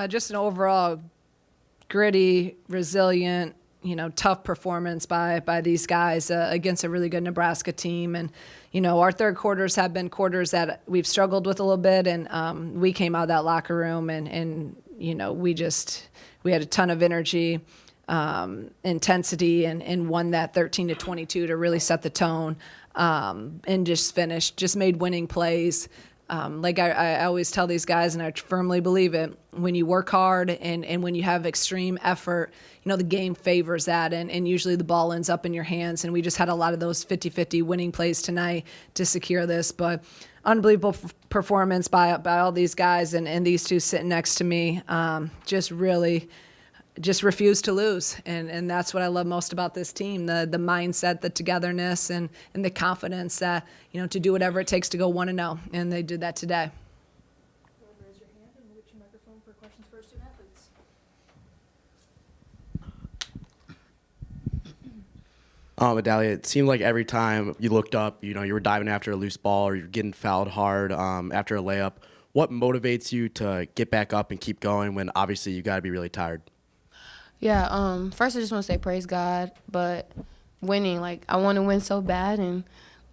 Just an overall gritty, resilient, tough performance by these guys against a really good Nebraska team. And, our third quarters have been quarters that we've struggled with a little bit. And we came out of that locker room and we had a ton of energy, intensity, and won that 13-22 to really set the tone, and just made winning plays. Like I always tell these guys, and I firmly believe it, when you work hard and when you have extreme effort, the game favors that, and usually the ball ends up in your hands. And we just had a lot of those 50-50 winning plays tonight to secure this. But unbelievable performance by all these guys, and these two sitting next to me just refuse to lose. And that's what I love most about this team, the mindset, the togetherness, and the confidence that, to do whatever it takes to go 1-0. And they did that today. Raise your hand and we'll get your microphone for questions for our student athletes. Adalia, it seemed like every time you looked up, you were diving after a loose ball or you're getting fouled hard after a layup. What motivates you to get back up and keep going when obviously you got to be really tired? Yeah, first I just want to say praise God, but winning, I want to win so bad, and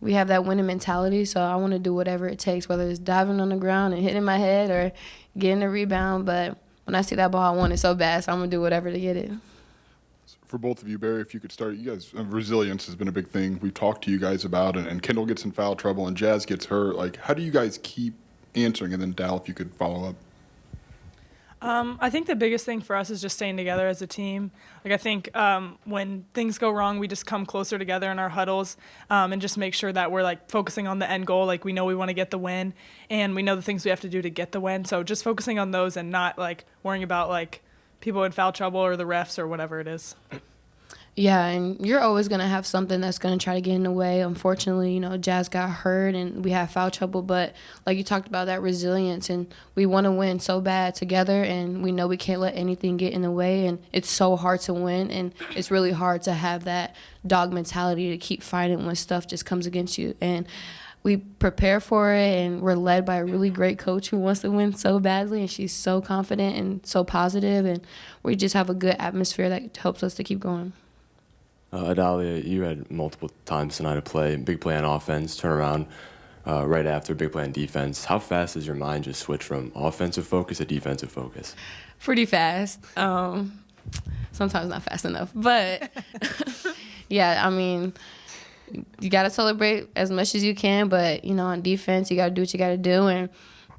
we have that winning mentality, so I want to do whatever it takes, whether it's diving on the ground and hitting my head or getting a rebound, but when I see that ball, I want it so bad, so I'm going to do whatever to get it. For both of you, Barry, if you could start, you guys, resilience has been a big thing we've talked to you guys about, and Kendall gets in foul trouble and Jazz gets hurt. How do you guys keep answering? And then Dal, if you could follow up. I think the biggest thing for us is just staying together as a team. I think when things go wrong, we just come closer together in our huddles, and just make sure that we're focusing on the end goal. We know we want to get the win, and we know the things we have to do to get the win. So just focusing on those and not worrying about people in foul trouble or the refs or whatever it is. Yeah, and you're always going to have something that's going to try to get in the way. Unfortunately, Jazz got hurt and we have foul trouble. But like you talked about, that resilience, and we want to win so bad together, and we know we can't let anything get in the way. And it's so hard to win, and it's really hard to have that dog mentality to keep fighting when stuff just comes against you. And we prepare for it, and we're led by a really great coach who wants to win so badly, and she's so confident and so positive, and we just have a good atmosphere that helps us to keep going. Adalia, you had multiple times tonight to play, big play on offense, turn around right after, big play on defense. How fast does your mind just switch from offensive focus to defensive focus? Pretty fast. Sometimes not fast enough. But, yeah, you got to celebrate as much as you can, but, on defense, you got to do what you got to do, and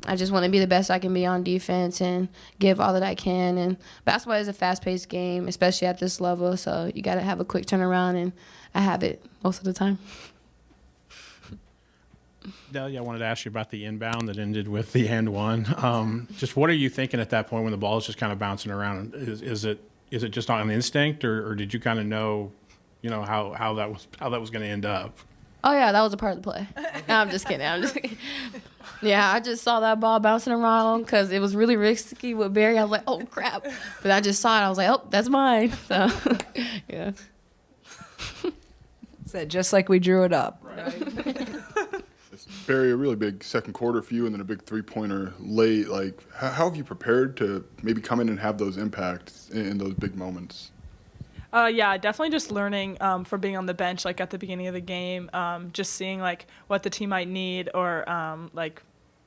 I just want to be the best I can be on defense and give all that I can. And basketball is a fast-paced game, especially at this level, so you got to have a quick turnaround, and I have it most of the time. Delia, I wanted to ask you about the inbound that ended with the and one. Just what are you thinking at that point when the ball is just kind of bouncing around? Is it just on instinct, or did you kind of know, how that was going to end up? Oh, yeah, that was a part of the play. No, I'm just kidding. Yeah, I just saw that ball bouncing around because it was really risky with Barry. I was like, oh, crap. But I just saw it. I was like, oh, that's mine. So, yeah. Said just like we drew it up. Right. Barry, a really big second quarter for you and then a big three-pointer late. How have you prepared to maybe come in and have those impacts in those big moments? Yeah, definitely just learning from being on the bench, at the beginning of the game, just seeing, what the team might need or,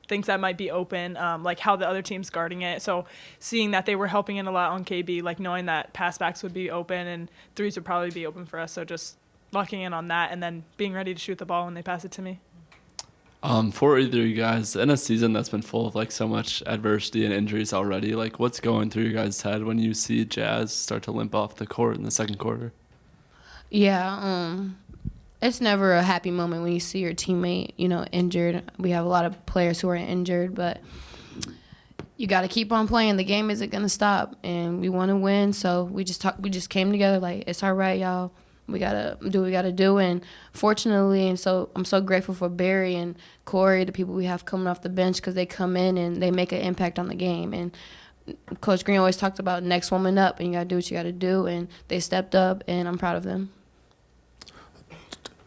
things that might be open, how the other team's guarding it. So seeing that they were helping in a lot on KB, knowing that passbacks would be open and threes would probably be open for us. So just locking in on that and then being ready to shoot the ball when they pass it to me. For either of you guys, in a season that's been full of so much adversity and injuries already, what's going through your guys' head when you see Jazz start to limp off the court in the second quarter? Yeah, it's never a happy moment when you see your teammate, injured. We have a lot of players who are injured, but you got to keep on playing. The game isn't going to stop, and we want to win. So we just came together it's all right, y'all. We gotta do what we gotta do, and fortunately, and so I'm so grateful for Barry and Corey, the people we have coming off the bench, because they come in and they make an impact on the game. And Coach Green always talked about next woman up, and you gotta do what you gotta do, and they stepped up, and I'm proud of them.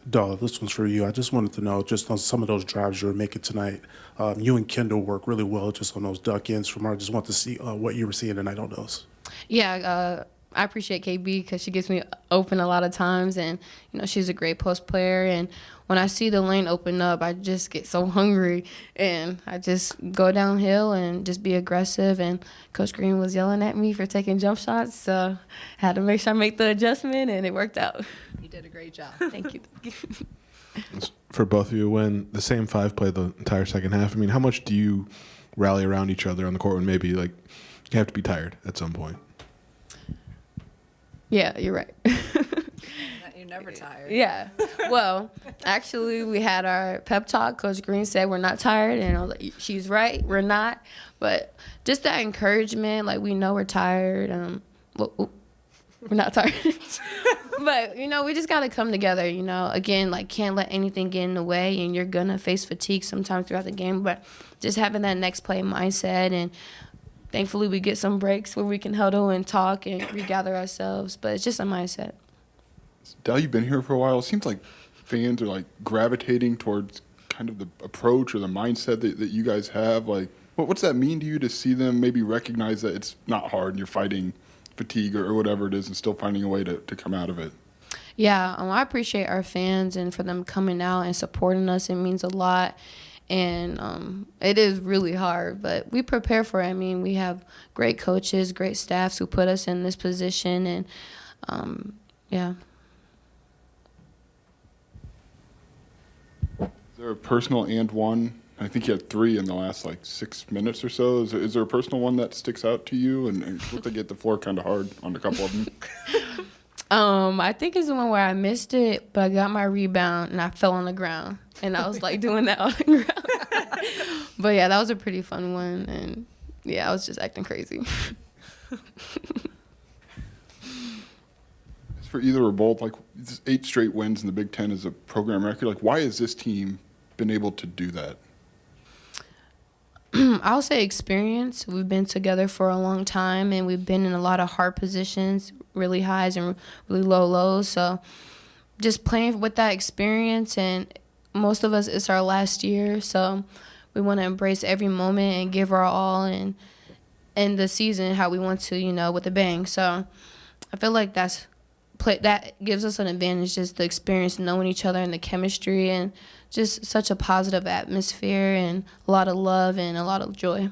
Dala, this one's for you. I just wanted to know, just on some of those drives you were making tonight, you and Kendall work really well just on those duck ends from her. I just want to see what you were seeing tonight on those. Yeah, I appreciate KB because she gets me open a lot of times, and she's a great post player. And when I see the lane open up, I just get so hungry, and I just go downhill and just be aggressive. And Coach Green was yelling at me for taking jump shots, so I had to make sure I make the adjustment, and it worked out. You did a great job. Thank you. For both of you, when the same five played the entire second half, I mean, how much do you rally around each other on the court when maybe like you have to be tired at some point? Yeah, you're right. You're never tired. Yeah. Well, actually, we had our pep talk. Coach Green said we're not tired, and I was like, she's right, we're not. But just that encouragement, like we know we're tired. We're not tired. But, we just got to come together, Again, like can't let anything get in the way, and you're going to face fatigue sometimes throughout the game. But just having that next play mindset, and thankfully we get some breaks where we can huddle and talk and regather ourselves. But it's just a mindset. Dal, you've been here for a while. It seems like fans are like gravitating towards kind of the approach or the mindset that you guys have. Like, what's that mean to you to see them maybe recognize that it's not hard and you're fighting fatigue or whatever it is and still finding a way to come out of it? Yeah, I appreciate our fans and for them coming out and supporting us. It means a lot. And it is really hard, but we prepare for it. I mean, we have great coaches, great staffs who put us in this position, and yeah. Is there a personal and one? I think you had 3 in the last 6 minutes or so. Is there a personal one that sticks out to you? And it looked like you hit the floor kind of hard on a couple of them. I think it's the one where I missed it, but I got my rebound and I fell on the ground. And I was doing that on the ground. But yeah, that was a pretty fun one. And yeah, I was just acting crazy. For either or both, 8 straight wins in the Big Ten is a program record. Why has this team been able to do that? I'll say experience. We've been together for a long time, and we've been in a lot of hard positions, really highs and really low lows. So just playing with that experience, and most of us, it's our last year. So we want to embrace every moment and give our all and end the season how we want to, with a bang. So I feel like that gives us an advantage, just the experience, knowing each other and the chemistry, and just such a positive atmosphere and a lot of love and a lot of joy.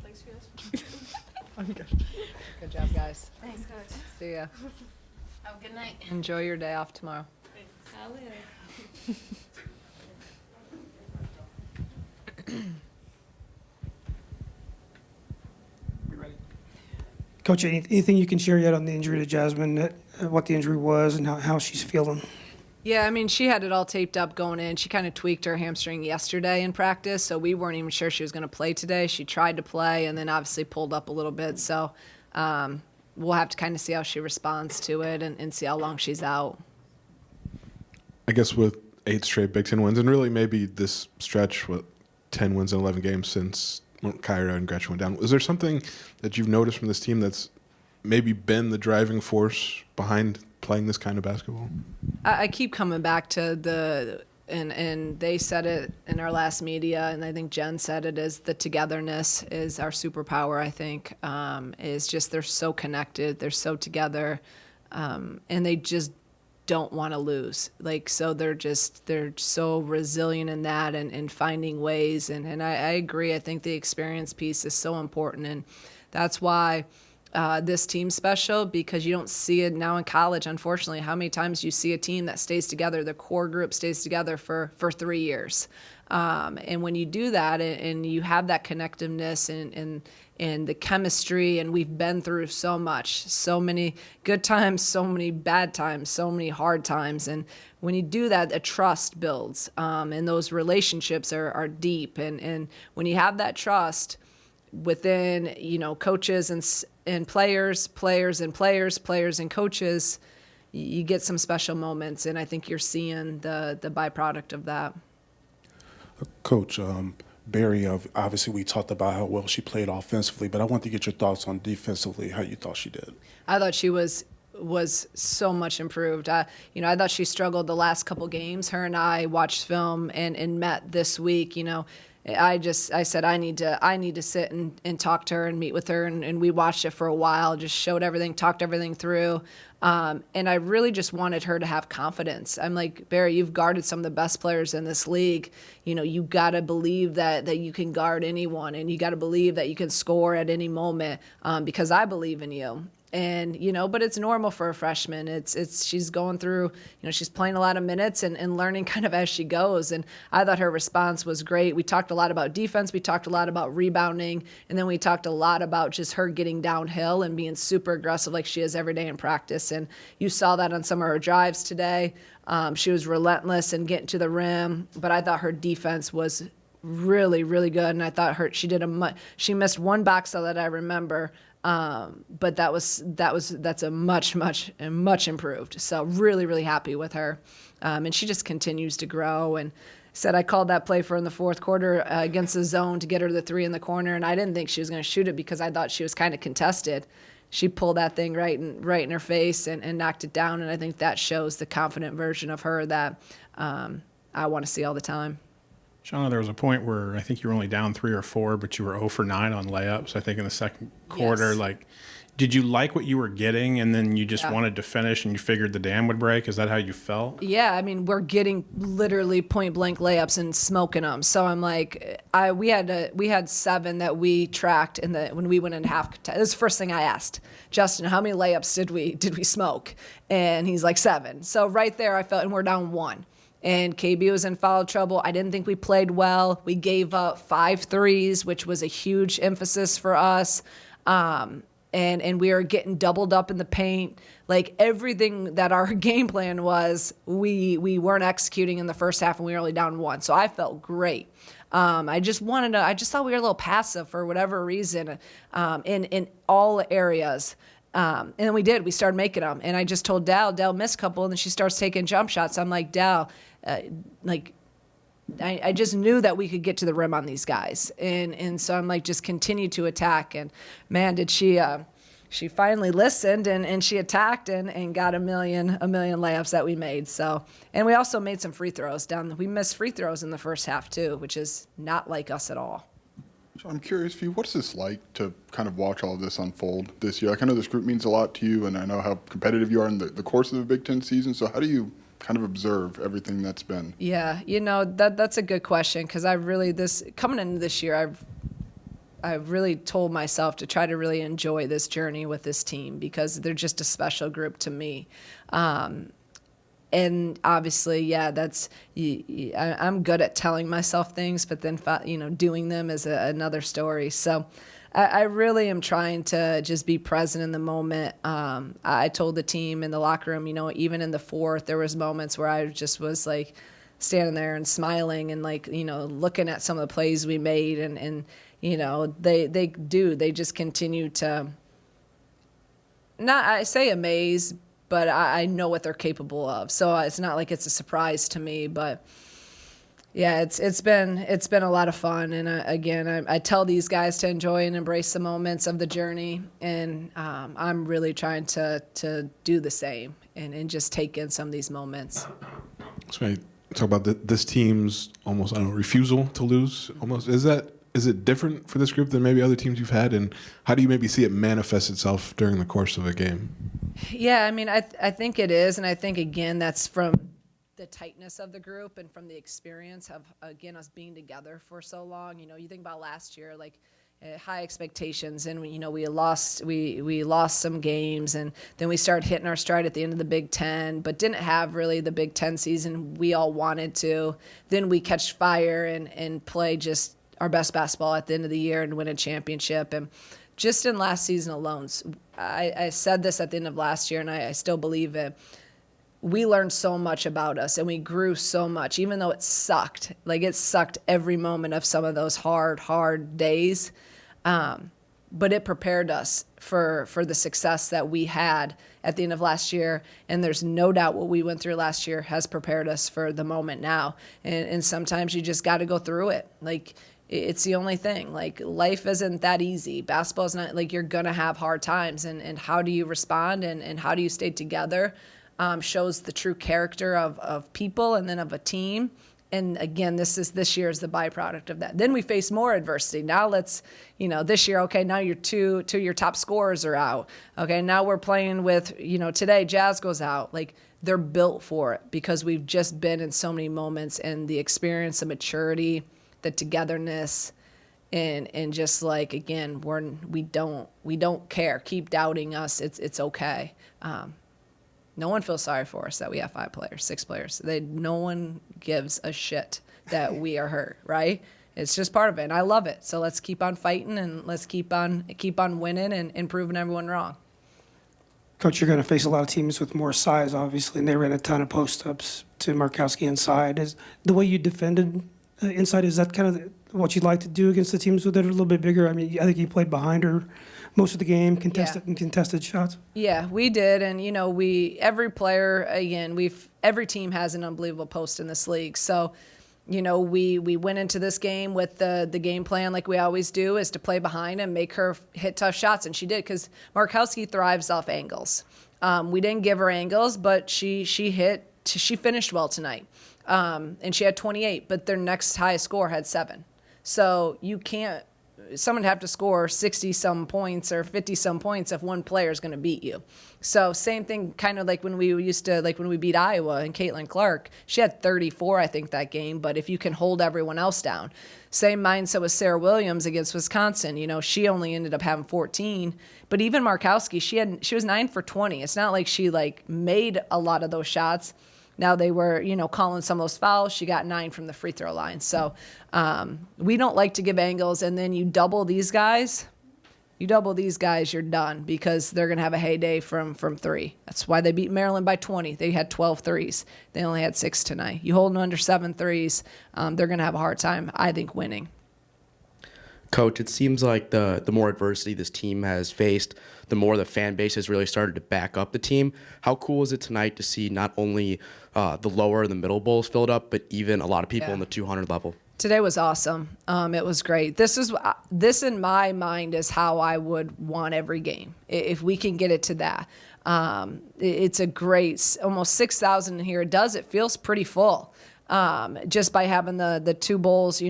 Thanks, guys. Good job, guys. Thanks, guys. See ya. Have a good night. Enjoy your day off tomorrow. Coach, anything you can share yet on the injury to Jasmine, what the injury was and how she's feeling? Yeah, I mean, she had it all taped up going in. She kind of tweaked her hamstring yesterday in practice, so we weren't even sure she was going to play today. She tried to play and then obviously pulled up a little bit. So we'll have to kind of see how she responds to it and see how long she's out. I guess with 8 straight Big Ten wins, and really maybe this stretch with 10 wins in 11 games since Kyra and Gretchen went down, is there something that you've noticed from this team that's maybe been the driving force behind playing this kind of basketball? I keep coming back to and they said it in our last media, and I think Jen said it, is the togetherness is our superpower, I think, is just they're so connected, they're so together, and they just don't want to lose. So they're so resilient in that and finding ways. And I agree. I think the experience piece is so important. And that's why this team's special, because you don't see it now in college, unfortunately. How many times you see a team that stays together, the core group stays together for 3 years. And when you do that and you have that connectiveness and the chemistry, and we've been through so much, so many good times, so many bad times, so many hard times. And when you do that, a trust builds, and those relationships are deep. And when you have that trust within, coaches and players and coaches, you get some special moments. And I think you're seeing the byproduct of that. Coach, Barry, obviously we talked about how well she played offensively, but I want to get your thoughts on defensively, how you thought she did. I thought she was was so much improved. I thought she struggled the last couple games. Her and I watched film and met this week. I said I need to sit and talk to her and meet with her, and we watched it for a while, just showed everything, talked everything through, and I really just wanted her to have confidence. I'm like, Barry, you've guarded some of the best players in this league. You got to believe that you can guard anyone, and you got to believe that you can score at any moment, because I believe in you. And, but it's normal for a freshman. She's going through, she's playing a lot of minutes and learning kind of as she goes. And I thought her response was great. We talked a lot about defense. We talked a lot about rebounding. And then we talked a lot about just her getting downhill and being super aggressive like she is every day in practice. And you saw that on some of her drives today. She was relentless in getting to the rim. But I thought her defense was really, really good. And I thought she missed one box out that I remember. But that's a much improved. So really, really happy with her. And she just continues to grow. And said I called that play for in the fourth quarter against the zone to get her the three in the corner. And I didn't think she was going to shoot it because I thought she was kind of contested. She pulled that thing right in her face and knocked it down. And I think that shows the confident version of her that I want to see all the time. Shauna, there was a point where I think you were only down 3 or 4, but you were 0 for 9 on layups, I think, in the second quarter. Yes. Like, did you like what you were getting and then you just wanted to finish and you figured the dam would break? Is that how you felt? Yeah, I mean, we're getting literally point blank layups and smoking them. So I'm like, we had 7 that we tracked when we went in half. This is the first thing I asked Justin, how many layups did we smoke? And he's like 7. So right there, I felt, and we're down 1. And KB was in foul trouble. I didn't think we played well. We gave up 5 threes, which was a huge emphasis for us. And we were getting doubled up in the paint. Like everything that our game plan was, we weren't executing in the first half, and we were only down 1. So I felt great. I just thought we were a little passive for whatever reason in all areas. And then we started making them. And I just told Dal missed a couple, and then she starts taking jump shots. I'm like, Dal, I just knew that we could get to the rim on these guys. And so I'm like, just continue to attack. And man, did she finally listened and she attacked and got a million layups that we made. So, and we also made some free throws we missed free throws in the first half too, which is not like us at all. So I'm curious for you, what's this like to kind of watch all of this unfold this year? Like, I know this group means a lot to you, and I know how competitive you are in the course of the Big Ten season. So how do you kind of observe everything that's been? Yeah, that's a good question, because coming into this year, I've really told myself to try to really enjoy this journey with this team because they're just a special group to me. And obviously, yeah, I'm good at telling myself things, but then, doing them is another story. So I really am trying to just be present in the moment. I told the team in the locker room, even in the fourth, there was moments where I just was like standing there and smiling and looking at some of the plays we made. And they just continue to, I say amaze, but I know what they're capable of. So it's not like it's a surprise to me, but yeah, it's been a lot of fun. And again, I tell these guys to enjoy and embrace the moments of the journey. And I'm really trying to do the same and just take in some of these moments. So I talk about this team's almost, refusal to lose almost. Is it different for this group than maybe other teams you've had? And how do you maybe see it manifest itself during the course of a game? Yeah, I mean, I think it is. And I think, again, that's from the tightness of the group and from the experience of, again, us being together for so long. You think about last year, high expectations, and we lost some games, and then we started hitting our stride at the end of the Big Ten, but didn't have really the Big Ten season we all wanted to. Then we catch fire and play just our best basketball at the end of the year and win a championship. And just in last season alone, I said this at the end of last year, and I still believe it. We learned so much about us, and we grew so much, even though it sucked. It sucked every moment of some of those hard days. But it prepared us for the success that we had at the end of last year. And there's no doubt what we went through last year has prepared us for the moment now. And sometimes you just got to go through it. it's the only thing. Like, life isn't that easy. Basketball is not, like, you're going to have hard times. And how do you respond and how do you stay together shows the true character of people and then of a team. And again, this year is the byproduct of that. Then we face more adversity. Now let's, this year, okay, now two of your top scorers are out. Okay, now we're playing with, today Jazz goes out. Like, they're built for it because we've just been in so many moments, and the experience, the maturity, the togetherness, and just like, again, we don't care. Keep doubting us. It's okay. No one feels sorry for us that we have 5 players, 6 players. No one gives a shit that we are hurt, right? It's just part of it, and I love it. So let's keep on fighting, and let's keep on winning and proving everyone wrong. Coach, you're going to face a lot of teams with more size, obviously, and they ran a ton of post-ups to Markowski inside. Is the way you defended inside, is that kind of what you'd like to do against the teams that are a little bit bigger? I mean, I think you played behind her most of the game, contested shots. Yeah, we did, and every player, again, every team has an unbelievable post in this league. So, we went into this game with the game plan, like we always do, is to play behind and make her hit tough shots, and she did, because Markowski thrives off angles. We didn't give her angles, but she finished well tonight, and she had 28, but their next highest score had 7. So you can't. Someone have to score 60-some points or 50-some points if one player is going to beat you. So same thing, kind of like when we beat Iowa and Caitlin Clark. She had 34, I think, that game, but if you can hold everyone else down. Same mindset with Sarah Williams against Wisconsin. She only ended up having 14, but even Markowski, she was 9 for 20. It's not like she made a lot of those shots. Now they were, calling some of those fouls. She got 9 from the free throw line. So we don't like to give angles, and then you double these guys, you're done, because they're going to have a heyday from 3. That's why they beat Maryland by 20. They had 12 threes. They only had 6 tonight. You hold them under 7 threes, they're going to have a hard time, I think, winning. Coach, it seems like the more adversity this team has faced, the more the fan base has really started to back up the team. How cool is it tonight to see not only the lower and the middle bowls filled up, but even a lot of people in the 200 level? Today was awesome. It was great. This in my mind is how I would want every game, if we can get it to that. It's a great, almost 6,000 in here. It feels pretty full, just by having the 2 bowls,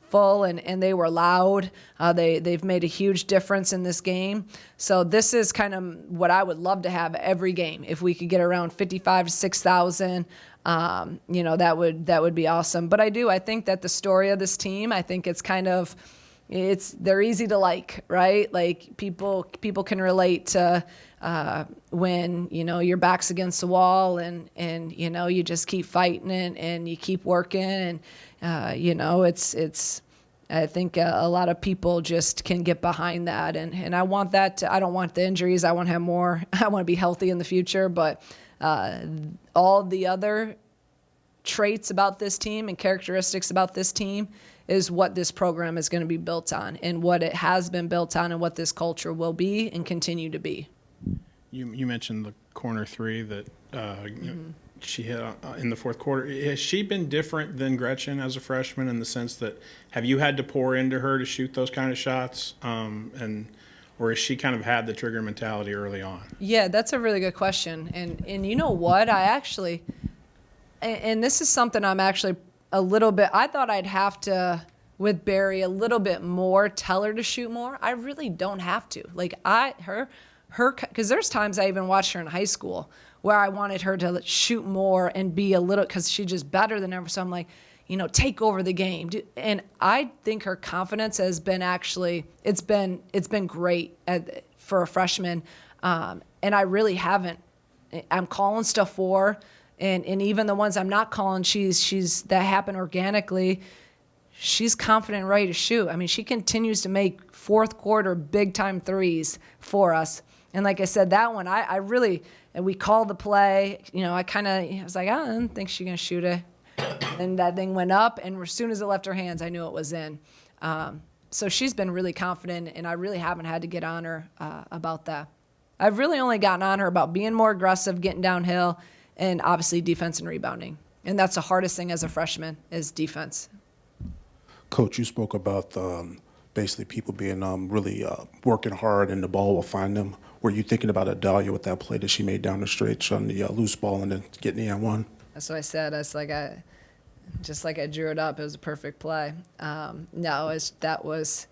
full, and they were loud. They've made a huge difference in this game. So this is kind of what I would love to have every game. If we could get around 55 to 6,000, that would be awesome. But I think that the story of this team, I think it's they're easy to like, right? Like people can relate to when your back's against the wall and you just keep fighting and you keep working and I think a lot of people just can get behind that, and I want that. I don't want the injuries. I want to have more. I want to be healthy in the future, but all the other traits about this team and characteristics about this team is what this program is going to be built on, and what it has been built on, and what this culture will be and continue to be. You mentioned the corner 3 that she hit in the fourth quarter. Has she been different than Gretchen as a freshman in the sense that have you had to pour into her to shoot those kind of shots, or has she kind of had the trigger mentality early on? Yeah, that's a really good question. And you know what? I actually, and this is something I'm actually a little bit, I thought I'd have to, with Barry, a little bit more, tell her to shoot more. I really don't have to. Because there's times I even watched her in high school where I wanted her to shoot more and be a little, because she's just better than ever. So I'm like, take over the game. And I think her confidence has been it's been great for a freshman. And I really haven't. I'm calling stuff for her, and even the ones I'm not calling, that happen organically. She's confident and ready to shoot. I mean, she continues to make fourth quarter big time threes for us. And like I said, that one, I really, and we called the play, I was like, I don't think she's going to shoot it. And that thing went up, and as soon as it left her hands, I knew it was in. So she's been really confident, and I really haven't had to get on her about that. I've really only gotten on her about being more aggressive, getting downhill, and obviously defense and rebounding. And that's the hardest thing as a freshman is defense. Coach, you spoke about basically people being really working hard and the ball will find them. Were you thinking about Adalia with that play that she made down the stretch on the loose ball and then getting the N1? That's what I said. Just like I drew it up. It was a perfect play. No, that was.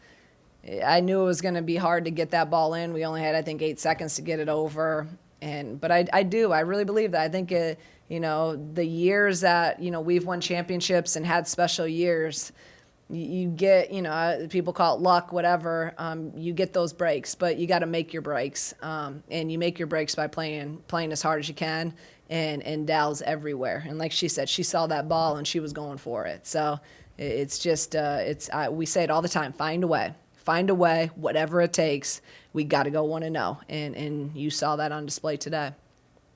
I knew it was going to be hard to get that ball in. We only had, I think, 8 seconds to get it over. But I really believe that. I think the years that we've won championships and had special years, you get people call it luck, whatever. You get those breaks, but you got to make your breaks, and you make your breaks by playing as hard as you can. And Dal's everywhere. And like she said, she saw that ball and she was going for it. So it's just we say it all the time: find a way. Find a way, whatever it takes. We got to go 1-0, and you saw that on display today.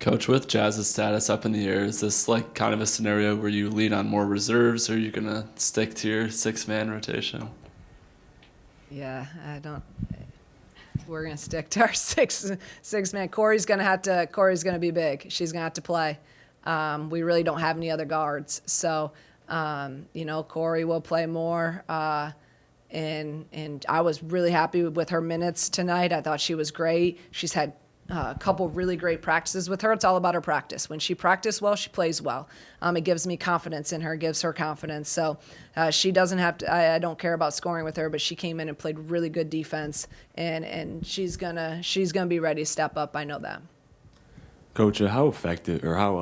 Coach, with Jazz's status up in the air, is this like kind of a scenario where you lean on more reserves, or are you gonna stick to your 6-man rotation? Yeah, we're gonna stick to our six man. Corey's gonna be big. She's gonna have to play. We really don't have any other guards, so Corey will play more. And I was really happy with her minutes tonight. I thought she was great. She's had a couple really great practices with her. It's all about her practice. When she practices well, she plays well. It gives me confidence in her, gives her confidence. So she doesn't have to. I don't care about scoring with her, but she came in and played really good defense, and she's gonna be ready to step up. I know that. Coach, how effective or how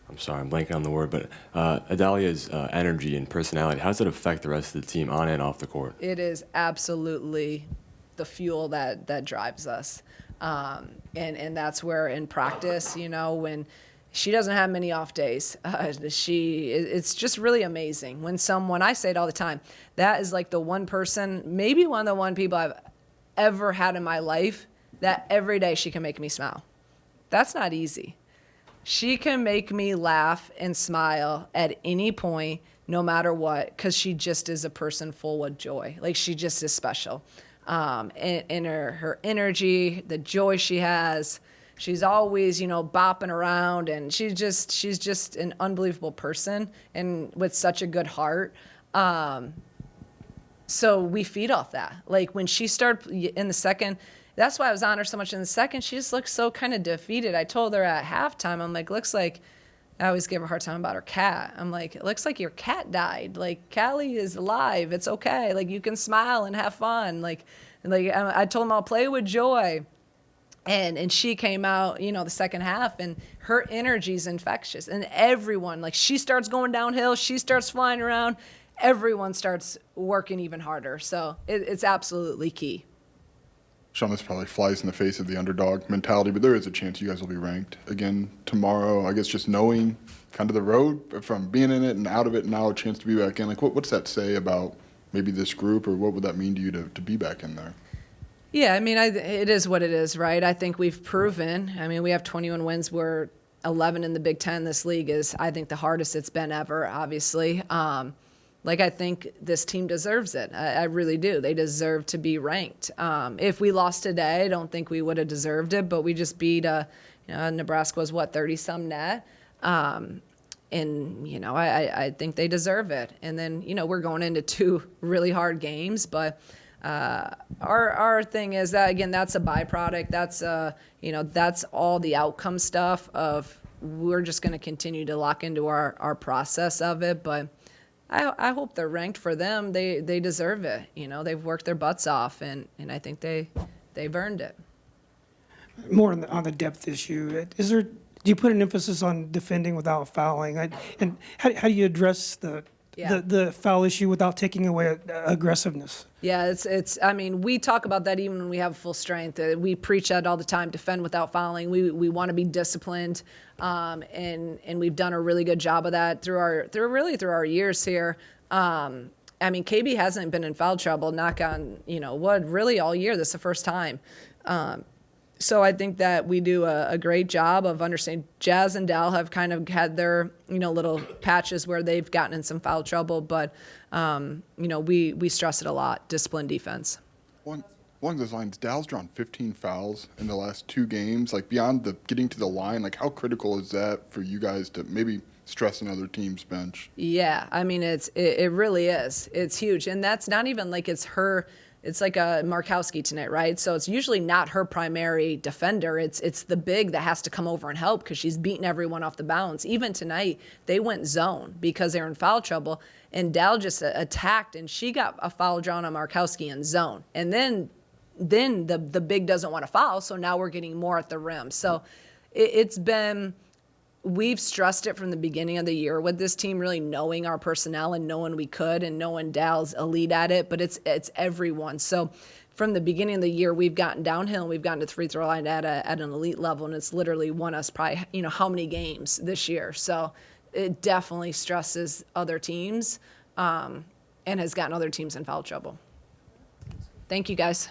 I'm sorry, I'm blanking on the word, but Adalia's energy and personality, how does it affect the rest of the team on and off the court? It is absolutely the fuel that drives us. And that's where in practice, when she doesn't have many off days, it's just really amazing. When I say it all the time, that is like the one person, maybe one of the one people I've ever had in my life that every day she can make me smile. That's not easy. She can make me laugh and smile at any point, no matter what, because she just is a person full of joy. Like, she just is special. And her energy, the joy she has, she's always, bopping around, and she's just an unbelievable person and with such a good heart. So we feed off that. Like, when she started in the second, that's why I was on her so much in the second. She just looked so kind of defeated. I told her at halftime, I'm like, looks like, I always give her a hard time about her cat. I'm like, it looks like your cat died. Like, Callie is alive. It's okay. Like, you can smile and have fun. Like I told them I'll play with joy. And she came out, the second half, and her energy's infectious. And everyone, like, she starts going downhill. She starts flying around. Everyone starts working even harder. So it's absolutely key. Shauna, this probably flies in the face of the underdog mentality, but there is a chance you guys will be ranked again tomorrow. I guess just knowing kind of the road from being in it and out of it, and now a chance to be back in. Like, what's that say about maybe this group, or what would that mean to you to be back in there? Yeah, I mean, it is what it is, right? I think we've proven. I mean, we have 21 wins. We're 11 in the Big Ten. This league is, I think, the hardest it's been ever, obviously. I think this team deserves it. I really do. They deserve to be ranked. If we lost today, I don't think we would have deserved it, but we just beat Nebraska was, 30-some net. I think they deserve it. And then, we're going into 2 really hard games, but our thing is that, again, that's a byproduct. That's all the outcome stuff of we're just going to continue to lock into our process of it, but I hope they're ranked for them. They deserve it. They've worked their butts off, and I think they've earned it. More on the depth issue, do you put an emphasis on defending without fouling? And how do you address the foul issue without taking away aggressiveness? Yeah, it's. I mean, we talk about that even when we have full strength. We preach that all the time. Defend without fouling. We want to be disciplined, and we've done a really good job of that through our years here. I mean, KB hasn't been in foul trouble. Knock on wood, really all year. This is the first time. So I think that we do a great job of understanding. Jazz and Dal have kind of had their little patches where they've gotten in some foul trouble, but we stress it a lot. Discipline, defense. Along those lines, Dal's drawn 15 fouls in the last 2 games. Like, beyond the getting to the line, like, how critical is that for you guys to maybe stressing other teams' bench. Yeah, I mean it really is. It's huge, and that's not even like it's her. It's like a Markowski tonight, right? So it's usually not her primary defender. It's the big that has to come over and help because she's beating everyone off the bounce. Even tonight, they went zone because they're in foul trouble, and Dal just attacked, and she got a foul drawn on Markowski in zone, and then the big doesn't want to foul, so now we're getting more at the rim. So it's been. We've stressed it from the beginning of the year with this team, really knowing our personnel and knowing we could and knowing Dal's elite at it, but it's everyone. So from the beginning of the year, we've gotten downhill and we've gotten to the free throw line at an elite level, and it's literally won us probably, how many games this year. So it definitely stresses other teams and has gotten other teams in foul trouble. Thank you, guys.